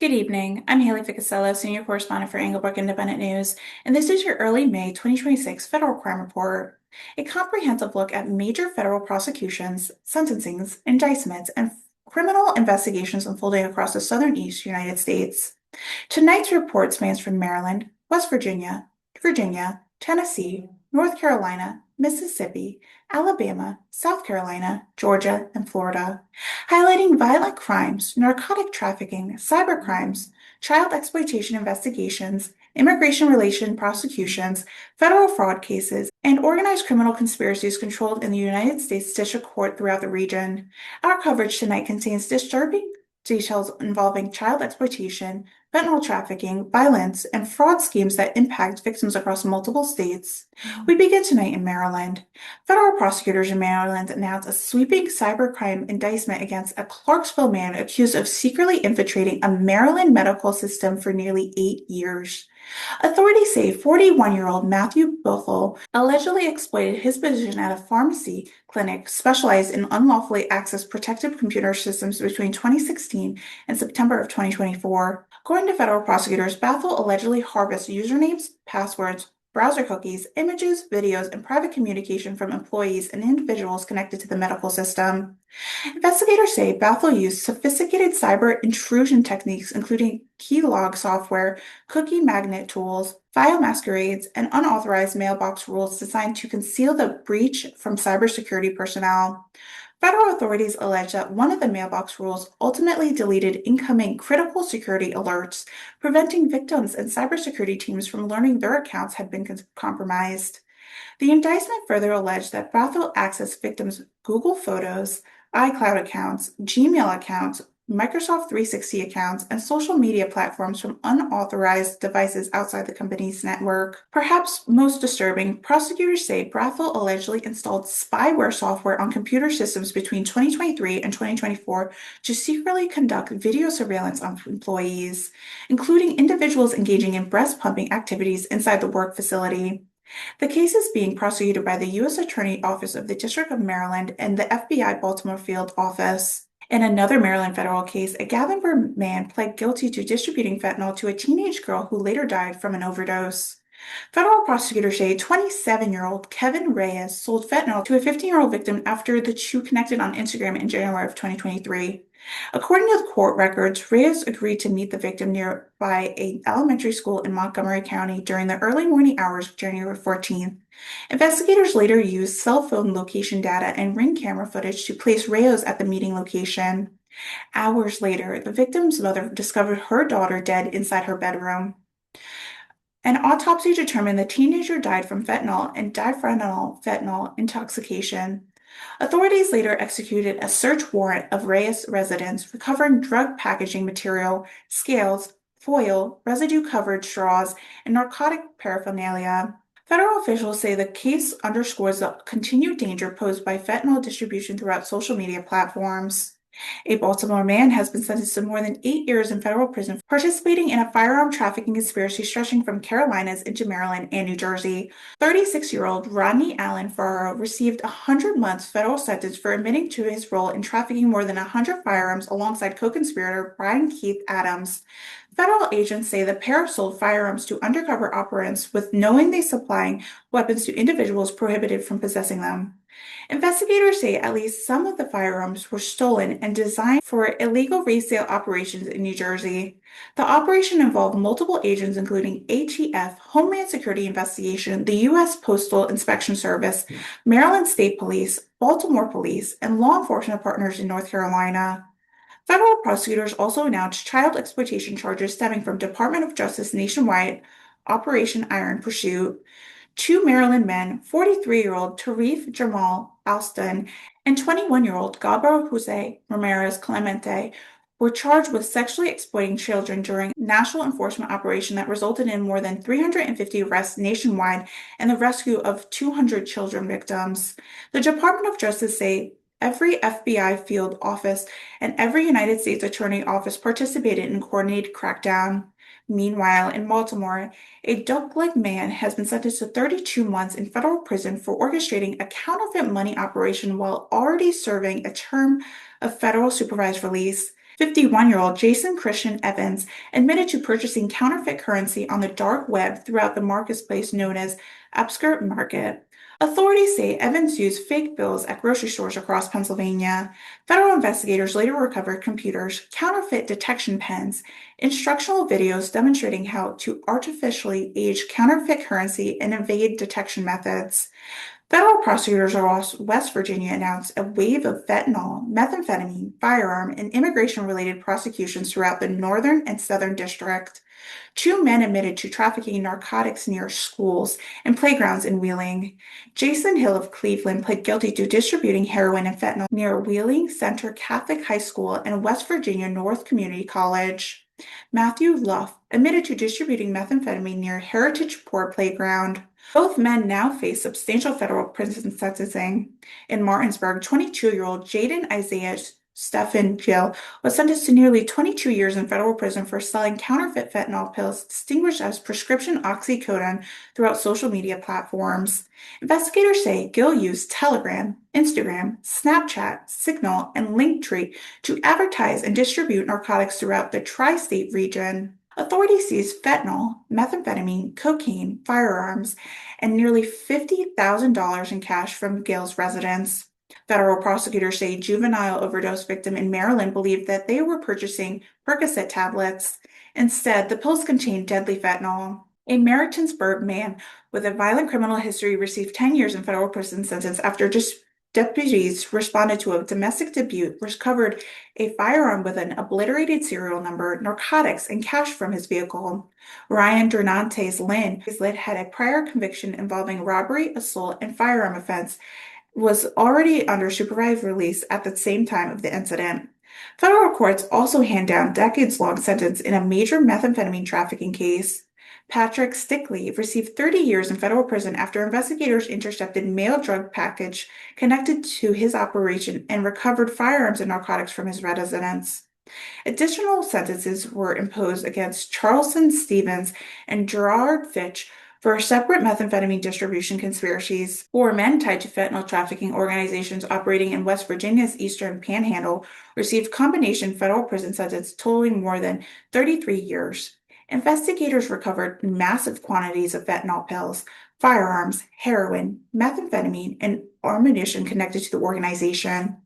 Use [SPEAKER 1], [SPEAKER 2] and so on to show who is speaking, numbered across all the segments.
[SPEAKER 1] Good evening. I'm Haylee Ficuciello, Senior Correspondent for Englebrook Independent News, and this is your early May 2026 Federal Crime Report, a comprehensive look at major federal prosecutions, sentencings, indictments, and criminal investigations unfolding across the southern East United States. Tonight's report spans from Maryland, West Virginia, Tennessee, North Carolina, Mississippi, Alabama, South Carolina, Georgia, and Florida, highlighting violent crimes, narcotic trafficking, cybercrimes, child exploitation investigations, immigration relation prosecutions, federal fraud cases, and organized criminal conspiracies controlled in the United States District Court throughout the region. Our coverage tonight contains disturbing details involving child exploitation, fentanyl trafficking, violence, and fraud schemes that impact victims across multiple states. We begin tonight in Maryland. Federal prosecutors in Maryland announced a sweeping cybercrime indictment against a Clarksville man accused of secretly infiltrating a Maryland medical system for nearly 8 years. Authorities say 41-year-old Matthew Buffle allegedly exploited his position at a pharmacy clinic specialized in unlawfully accessed protected computer systems between 2016 and September of 2024. According to federal prosecutors, Buffle allegedly harvested usernames, passwords, browser cookies, images, videos, and private communication from employees and individuals connected to the medical system. Investigators say Bethel used sophisticated cyber intrusion techniques, including keylog software, cookie magnet tools, file masquerades, and unauthorized mailbox rules designed to conceal the breach from cybersecurity personnel. Federal authorities allege that one of the mailbox rules ultimately deleted incoming critical security alerts, preventing victims and cybersecurity teams from learning their accounts had been compromised. The indictment further alleged that Bethel accessed victims' Google Photos, iCloud accounts, Gmail accounts, Microsoft 360 accounts, and social media platforms from unauthorized devices outside the company's network. Perhaps most disturbing, prosecutors say Bethel allegedly installed spyware software on computer systems between 2023 and 2024 to secretly conduct video surveillance on employees, including individuals engaging in breast pumping activities inside the work facility. The case is being prosecuted by the U.S. Attorney Office of the District of Maryland and the FBI Baltimore Field Office. In another Maryland federal case, a Gatlinburg man pled guilty to distributing fentanyl to a teenage girl who later died from an overdose. Federal prosecutors say 27-year-old Kevin Reyes sold fentanyl to a 15-year-old victim after the two connected on Instagram in January of 2023. According to the court records, Reyes agreed to meet the victim nearby an elementary school in Montgomery County during the early morning hours of January 14th. Investigators later used cell phone location data and Ring camera footage to place Reyes at the meeting location. Hours later, the victim's mother discovered her daughter dead inside her bedroom. An autopsy determined the teenager died from fentanyl and diphenol intoxication. Authorities later executed a search warrant of Reyes' residence, recovering drug packaging material, scales, foil, residue-covered straws, and narcotic paraphernalia. Federal officials say the case underscores the continued danger posed by fentanyl distribution throughout social media platforms. A Baltimore man has been sentenced to more than 8 years in federal prison for participating in a firearm trafficking conspiracy stretching from Carolinas into Maryland and New Jersey. 36-year-old Rodney Allen Farrar received a 100-month federal sentence for admitting to his role in trafficking more than 100 firearms alongside co-conspirator Brian Keith Adams. Federal agents say the pair sold firearms to undercover operatives with knowingly supplying weapons to individuals prohibited from possessing them. Investigators say at least some of the firearms were stolen and designed for illegal resale operations in New Jersey. The operation involved multiple agents, including ATF, Homeland Security Investigation, the U.S. Postal Inspection Service, Maryland State Police, Baltimore Police, and law enforcement partners in North Carolina. Federal prosecutors also announced child exploitation charges stemming from Department of Justice nationwide Operation Iron Pursuit. Two Maryland men, 43-year-old Tarif Jamal Alston and 21-year-old Gabriel Jose Ramirez Clemente, were charged with sexually exploiting children during a national enforcement operation that resulted in more than 350 arrests nationwide and the rescue of 200 children victims. The Department of Justice say every FBI field office and every United States Attorney Office participated in a coordinated crackdown. Meanwhile, in Baltimore, a duck-leg man has been sentenced to 32 months in federal prison for orchestrating a counterfeit money operation while already serving a term of federal supervised release. 51-year-old Jason Christian Evans admitted to purchasing counterfeit currency on the dark web throughout the marketplace known as Upskirt Market. Authorities say Evans used fake bills at grocery stores across Pennsylvania. Federal investigators later recovered computers, counterfeit detection pens, instructional videos demonstrating how to artificially age counterfeit currency and evade detection methods. Federal prosecutors across West Virginia announced a wave of fentanyl, methamphetamine, firearm, and immigration-related prosecutions throughout the Northern and Southern District. Two men admitted to trafficking narcotics near schools and playgrounds in Wheeling. Jason Hill of Cleveland pled guilty to distributing heroin and fentanyl near Wheeling Center Catholic High School and West Virginia North Community College. Matthew Luff admitted to distributing methamphetamine near Heritage Poor Playground. Both men now face substantial federal prison sentencing. In Martinsburg, 22-year-old Jaden Isaiah Stephen Gill was sentenced to nearly 22 years in federal prison for selling counterfeit fentanyl pills distinguished as prescription oxycodone throughout social media platforms. Investigators say Gill used Telegram, Instagram, Snapchat, Signal, and Linktree to advertise and distribute narcotics throughout the tri-state region. Authorities seized fentanyl, methamphetamine, cocaine, firearms, and nearly $50,000 in cash from Gill's residence. Federal prosecutors say a juvenile overdose victim in Maryland believed that they were purchasing Percocet tablets. Instead, the pills contained deadly fentanyl. A Martinsburg man with a violent criminal history received 10 years in federal prison sentence after deputies responded to a domestic dispute, recovered a firearm with an obliterated serial number, narcotics, and cash from his vehicle. Ryan Dernantes Lynn had a prior conviction involving robbery, assault, and firearm offense, was already under supervised release at the same time of the incident. Federal courts also hand down decades-long sentence in a major methamphetamine trafficking case. Patrick Stickley received 30 years in federal prison after investigators intercepted mail drug package connected to his operation and recovered firearms and narcotics from his residence. Additional sentences were imposed against Charleston Stevens and Gerard Fitch for separate methamphetamine distribution conspiracies. Four men tied to fentanyl trafficking organizations operating in West Virginia's eastern panhandle received combination federal prison sentences totaling more than 33 years. Investigators recovered massive quantities of fentanyl pills, firearms, heroin, methamphetamine, and ammunition connected to the organization.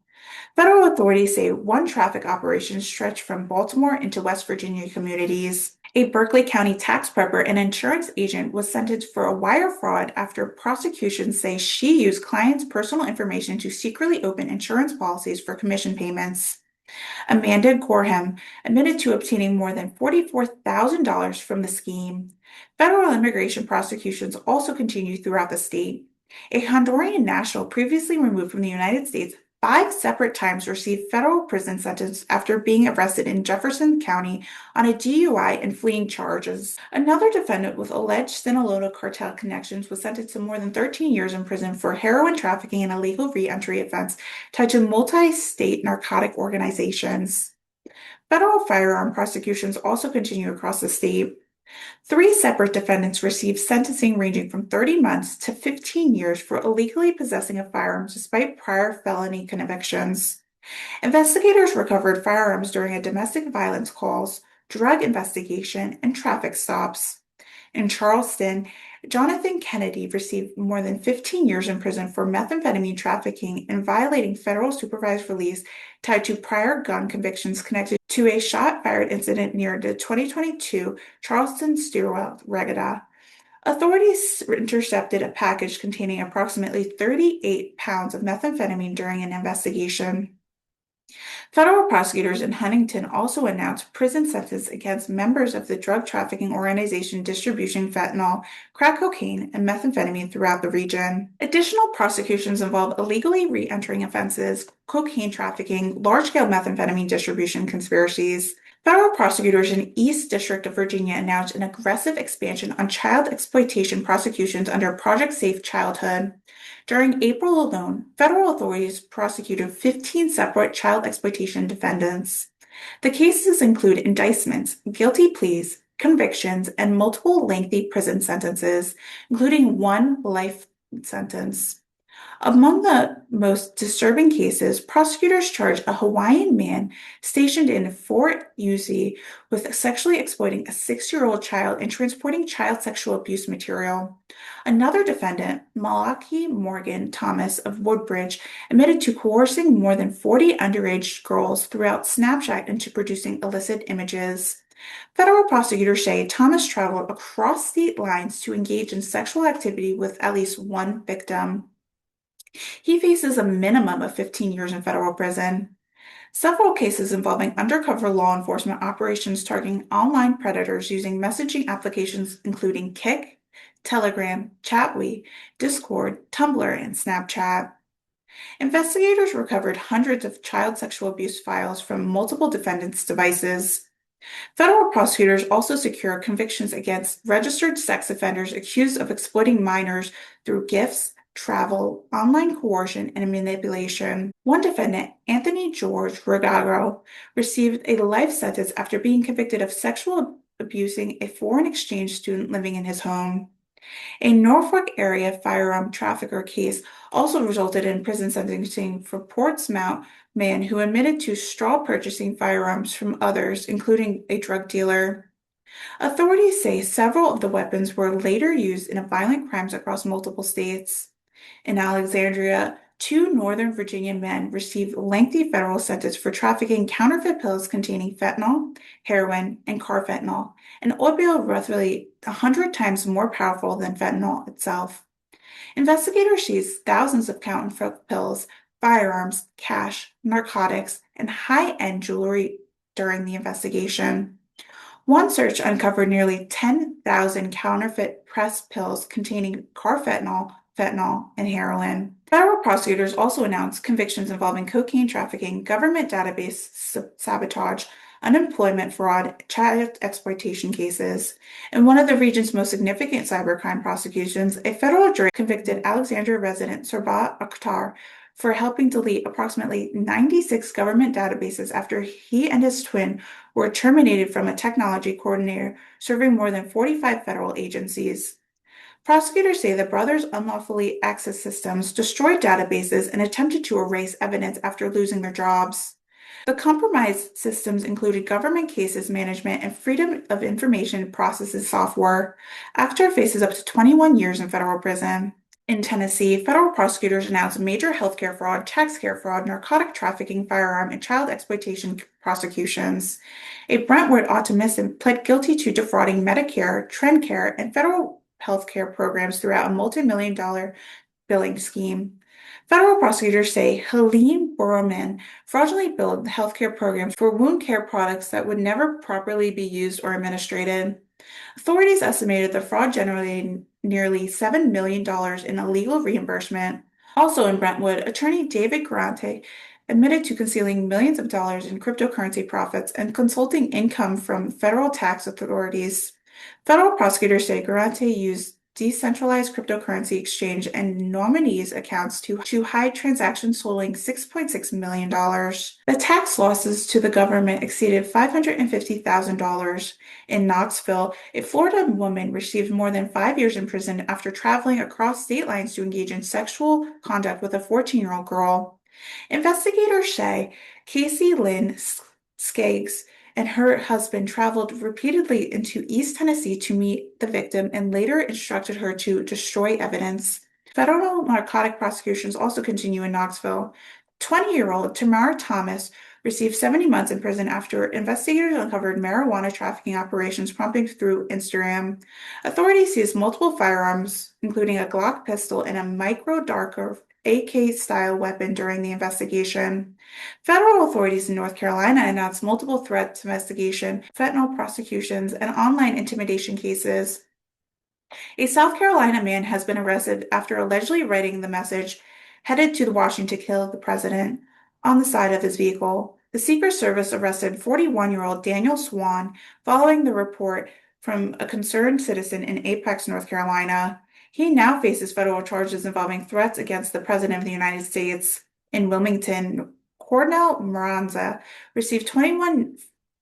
[SPEAKER 1] Federal authorities say one traffic operation stretched from Baltimore into West Virginia communities. A Berkeley County tax prepper and insurance agent was sentenced for a wire fraud after prosecutions say she used clients' personal information to secretly open insurance policies for commission payments. Amanda Gorham admitted to obtaining more than $44,000 from the scheme. Federal immigration prosecutions also continue throughout the state. A Honduran national previously removed from the United States 5 separate times received federal prison sentence after being arrested in Jefferson County on a DUI and fleeing charges. Another defendant with alleged Sinaloa cartel connections was sentenced to more than 13 years in prison for heroin trafficking and illegal re-entry offense tied to multi-state narcotic organizations. Federal firearm prosecutions also continue across the state. 3 separate defendants received sentencing ranging from 30 months to 15 years for illegally possessing a firearm despite prior felony convictions. Investigators recovered firearms during a domestic violence calls, drug investigation, and traffic stops. In Charleston, Jonathan Kennedy received more than 15 years in prison for methamphetamine trafficking and violating federal supervised release tied to prior gun convictions connected to a shot-fired incident near the 2022 Charleston Stillwell Regatta. Authorities intercepted a package containing approximately 38 pounds of methamphetamine during an investigation. Federal prosecutors in Huntington also announced prison sentences against members of the drug trafficking organization distributing fentanyl, crack cocaine, and methamphetamine throughout the region. Additional prosecutions involve illegally re-entering offenses, cocaine trafficking, large-scale methamphetamine distribution conspiracies. Federal prosecutors in East District of Virginia announced an aggressive expansion on child exploitation prosecutions under Project Safe Childhood. During April alone, federal authorities prosecuted 15 separate child exploitation defendants. The cases include indictments, guilty pleas, convictions, and multiple lengthy prison sentences, including one life sentence. Among the most disturbing cases, prosecutors charge a Hawaiian man stationed in Fort Uzi with sexually exploiting a 6-year-old child and transporting child sexual abuse material. Another defendant, Malachi Morgan Thomas of Woodbridge, admitted to coercing more than 40 underage girls throughout Snapchat into producing illicit images. Federal prosecutors say Thomas traveled across state lines to engage in sexual activity with at least one victim. He faces a minimum of 15 years in federal prison. Several cases involving undercover law enforcement operations targeting online predators using messaging applications including Kik, Telegram, Chatwe, Discord, Tumblr, and Snapchat. Investigators recovered hundreds of child sexual abuse files from multiple defendants' devices. Federal prosecutors also secure convictions against registered sex offenders accused of exploiting minors through gifts, travel, online coercion, and manipulation. One defendant, Anthony George Ruggiero, received a life sentence after being convicted of sexual abusing a foreign exchange student living in his home. A Norfolk area firearm trafficker case also resulted in prison sentencing for Portsmouth man who admitted to straw purchasing firearms from others, including a drug dealer. Authorities say several of the weapons were later used in violent crimes across multiple states. In Alexandria, two Northern Virginia men received lengthy federal sentences for trafficking counterfeit pills containing fentanyl, heroin, and carfentanil, an opioid roughly 100 times more powerful than fentanyl itself. Investigators seized thousands of counterfeit pills, firearms, cash, narcotics, and high-end jewelry during the investigation. One search uncovered nearly 10,000 counterfeit pressed pills containing carfentanil, fentanyl, and heroin. Federal prosecutors also announced convictions involving cocaine trafficking, government database sabotage, unemployment fraud, child exploitation cases. In one of the region's most significant cybercrime prosecutions, a federal jury convicted Alexandria resident Sarbat Akhtar for helping delete approximately 96 government databases after he and his twin were terminated from a technology coordinator serving more than 45 federal agencies. Prosecutors say the brothers unlawfully accessed systems, destroyed databases, and attempted to erase evidence after losing their jobs. The compromised systems included government cases management and freedom of information processes software. Akhtar faces up to 21 years in federal prison. In Tennessee, federal prosecutors announced major healthcare fraud, tax fraud, narcotic trafficking, firearm, and child exploitation prosecutions. A Brentwood optimist pled guilty to defrauding Medicare, TrendCare, and federal healthcare programs throughout a multi-million-dollar billing scheme. Federal prosecutors say Helene Borman fraudulently billed healthcare programs for wound care products that would never properly be used or administered. Authorities estimated the fraud generated nearly $7 million in illegal reimbursement. Also in Brentwood, attorney David Garante admitted to concealing millions of dollars in cryptocurrency profits and consulting income from federal tax authorities. Federal prosecutors say Garante used decentralized cryptocurrency exchange and nominees accounts to hide transactions totaling $6.6 million. The tax losses to the government exceeded $550,000. In Knoxville, a Florida woman received more than 5 years in prison after traveling across state lines to engage in sexual conduct with a 14-year-old girl. Investigators say Casey Lynn Skaggs and her husband traveled repeatedly into East Tennessee to meet the victim and later instructed her to destroy evidence. Federal narcotic prosecutions also continue in Knoxville. 20-year-old Tamara Thomas received 70 months in prison after investigators uncovered marijuana trafficking operations pumping through Instagram. Authorities seized multiple firearms, including a Glock pistol and a micro darker AK-style weapon during the investigation. Federal authorities in North Carolina announced multiple threats investigation, fentanyl prosecutions, and online intimidation cases. A South Carolina man has been arrested after allegedly writing the message headed to Washington to kill the president on the side of his vehicle. The Secret Service arrested 41-year-old Daniel Swan following the report from a concerned citizen in Apex, North Carolina. He now faces federal charges involving threats against the President of the United States. In Wilmington, Cornell Moranza received 21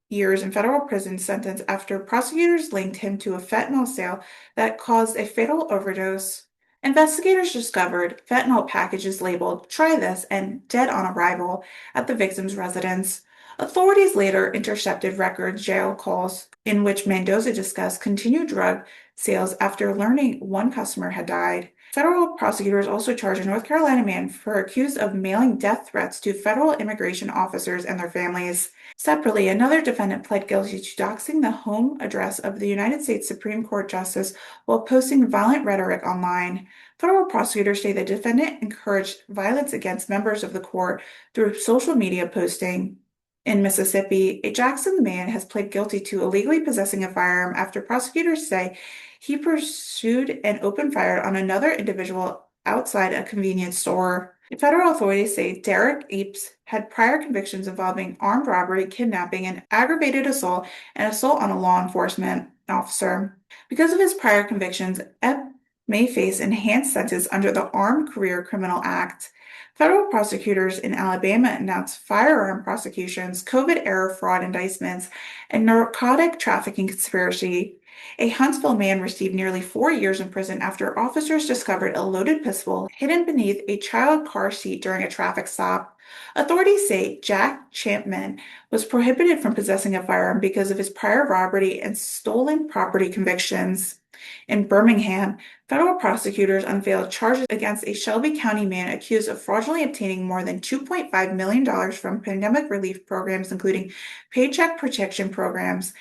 [SPEAKER 1] years in federal prison sentence after prosecutors linked him to a fentanyl sale that caused a fatal overdose. Investigators discovered fentanyl packages labeled "Try this" and "Dead on Arrival" at the victim's residence. Authorities later intercepted record jail calls in which Mendoza discussed continued drug sales after learning one customer had died. Federal prosecutors also charged a North Carolina man for accused of mailing death threats to federal immigration officers and their families. Separately, another defendant pled guilty to doxing the home address of the United States Supreme Court justice while posting violent rhetoric online. Federal prosecutors say the defendant encouraged violence against members of the court through social media posting. In Mississippi, a Jackson man has pled guilty to illegally possessing a firearm after prosecutors say he pursued and opened fire on another individual outside a convenience store. Federal authorities say Derek Apes had prior convictions involving armed robbery, kidnapping, and aggravated assault and assault on a law enforcement officer. Because of his prior convictions, Ep may face enhanced sentence under the Armed Career Criminal Act. Federal prosecutors in Alabama announced firearm prosecutions, COVID-era fraud indictments, and narcotic trafficking conspiracy. A Huntsville man received nearly 4 years in prison after officers discovered a loaded pistol hidden beneath a child car seat during a traffic stop. Authorities say Jack Champman was prohibited from possessing a firearm because of his prior robbery and stolen property convictions. In Birmingham, federal prosecutors unveiled charges against a Shelby County man accused of fraudulently obtaining more than $2.5 million from pandemic relief programs, including Paycheck Protection Programs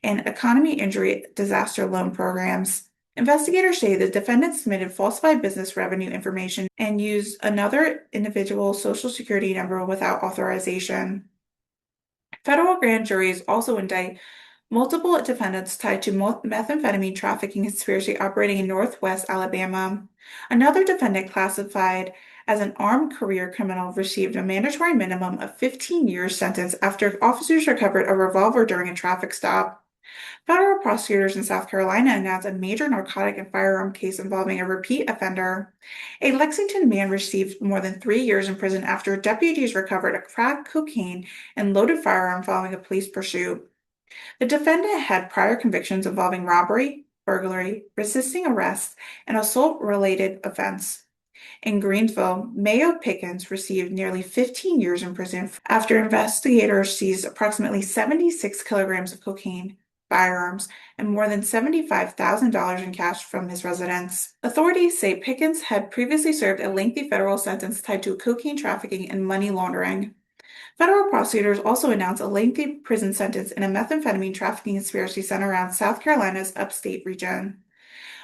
[SPEAKER 1] and Economy Injury Disaster Loan Programs. Investigators say the defendant submitted falsified business revenue information and used another individual's social security number without authorization. Federal grand juries also indict multiple defendants tied to methamphetamine trafficking conspiracy operating in Northwest Alabama. Another defendant classified as an armed career criminal received a mandatory minimum of 15 years sentence after officers recovered a revolver during a traffic stop. Federal prosecutors in South Carolina announced a major narcotic and firearm case involving a repeat offender. A Lexington man received more than 3 years in prison after deputies recovered a crack cocaine and loaded firearm following a police pursuit. The defendant had prior convictions involving robbery, burglary, resisting arrest, and assault-related offense. In Greensville, Mayo Pickens received nearly 15 years in prison after investigators seized approximately 76 kilograms of cocaine, firearms, and more than $75,000 in cash from his residence. Authorities say Pickens had previously served a lengthy federal sentence tied to cocaine trafficking and money laundering. Federal prosecutors also announced a lengthy prison sentence in a methamphetamine trafficking conspiracy centered around South Carolina's upstate region.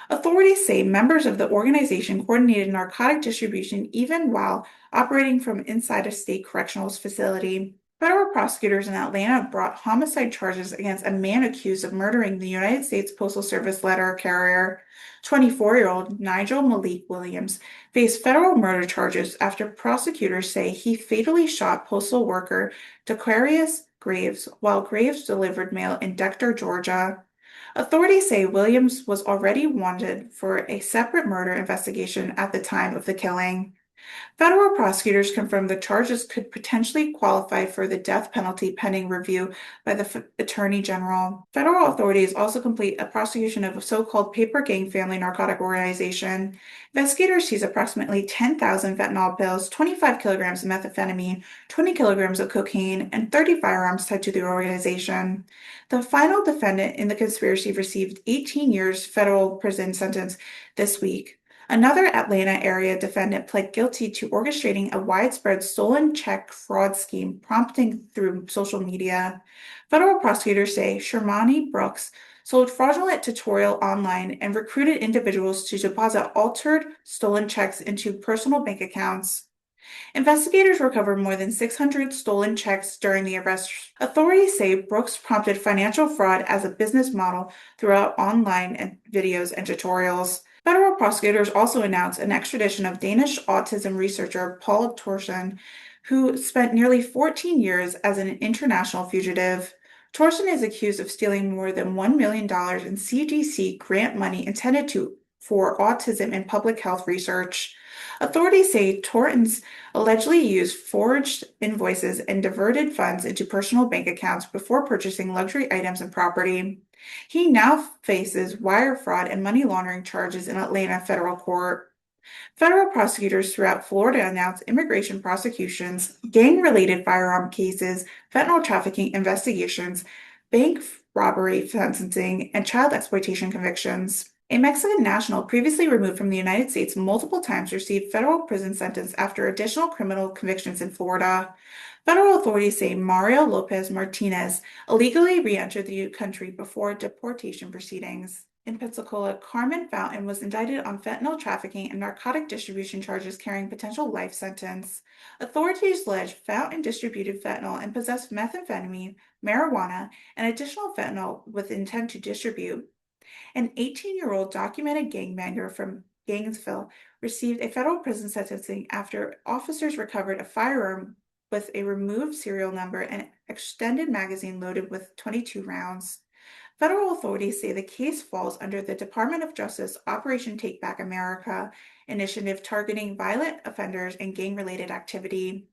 [SPEAKER 1] Authorities say members of the organization coordinated narcotic distribution even while operating from inside a state correctional facility. Federal prosecutors in Atlanta brought homicide charges against a man accused of murdering the United States Postal Service letter carrier. 24-year-old Nigel Malik Williams faced federal murder charges after prosecutors say he fatally shot postal worker Dequarius Graves while Graves delivered mail in Decatur, Georgia. Authorities say Williams was already wanted for a separate murder investigation at the time of the killing. Federal prosecutors confirmed the charges could potentially qualify for the death penalty pending review by the Attorney General. Federal authorities also complete a prosecution of a so-called Paper Gang family narcotic organization. Investigators seized approximately 10,000 fentanyl pills, 25 kilograms of methamphetamine, 20 kilograms of cocaine, and 30 firearms tied to the organization. The final defendant in the conspiracy received 18 years federal prison sentence this week. Another Atlanta area defendant pled guilty to orchestrating a widespread stolen check fraud scheme prompting through social media. Federal prosecutors say Shermani Brooks sold fraudulent tutorial online and recruited individuals to deposit altered stolen checks into personal bank accounts. Investigators recovered more than 600 stolen checks during the arrest. Authorities say Brooks prompted financial fraud as a business model throughout online and videos and tutorials. Federal prosecutors also announced an extradition of Danish autism researcher Paul Thorsen, who spent nearly 14 years as an international fugitive. Thorsen is accused of stealing more than $1 million in CDC grant money intended for autism and public health research. Authorities say Torrens allegedly used forged invoices and diverted funds into personal bank accounts before purchasing luxury items and property. He now faces wire fraud and money laundering charges in Atlanta federal court. Federal prosecutors throughout Florida announced immigration prosecutions, gang-related firearm cases, fentanyl trafficking investigations, bank robbery sentencing, and child exploitation convictions. A Mexican national previously removed from the United States multiple times received federal prison sentence after additional criminal convictions in Florida. Federal authorities say Mario Lopez Martinez illegally re-entered the country before deportation proceedings. In Pensacola, Carmen Fountain was indicted on fentanyl trafficking and narcotic distribution charges carrying potential life sentence. Authorities allege Fountain distributed fentanyl and possessed methamphetamine, marijuana, and additional fentanyl with intent to distribute. An 18-year-old documented gangbanger from Gainesville received a federal prison sentencing after officers recovered a firearm with a removed serial number and extended magazine loaded with 22 rounds. Federal authorities say the case falls under the Department of Justice Operation Take Back America initiative targeting violent offenders and gang-related activity.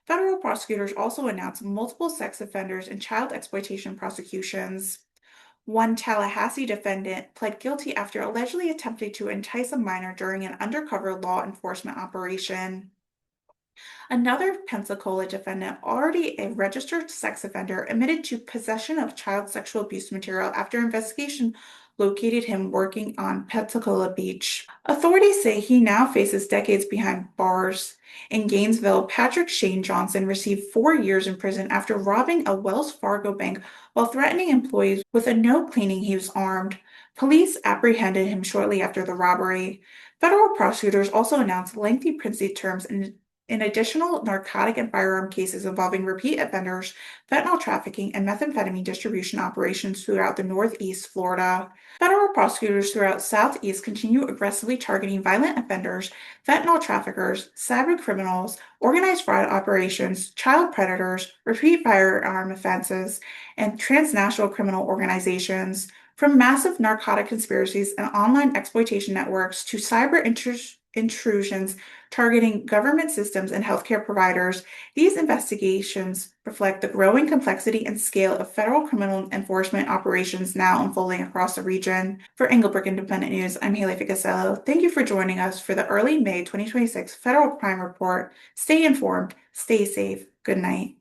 [SPEAKER 1] Federal prosecutors also announced multiple sex offenders and child exploitation prosecutions. One Tallahassee defendant pled guilty after allegedly attempting to entice a minor during an undercover law enforcement operation. Another Pensacola defendant, already a registered sex offender, admitted to possession of child sexual abuse material after investigation located him working on Pensacola Beach. Authorities say he now faces decades behind bars. In Gainesville, Patrick Shane Johnson received 4 years in prison after robbing a Wells Fargo bank while threatening employees with a note claiming he was armed. Police apprehended him shortly after the robbery. Federal prosecutors also announced lengthy prison terms in additional narcotic and firearm cases involving repeat offenders, fentanyl trafficking, and methamphetamine distribution operations throughout the Northeast Florida. Federal prosecutors throughout Southeast continue aggressively targeting violent offenders, fentanyl traffickers, cyber criminals, organized fraud operations, child predators, repeat firearm offenses, and transnational criminal organizations. From massive narcotic conspiracies and online exploitation networks to cyber intrusions targeting government systems and healthcare providers, these investigations reflect the growing complexity and scale of federal criminal enforcement operations now unfolding across the region. For Englebrook Independent News, I'm Haylee Ficuciello. Thank you for joining us for the early May 2026 Federal Crime Report. Stay informed, stay safe. Good night.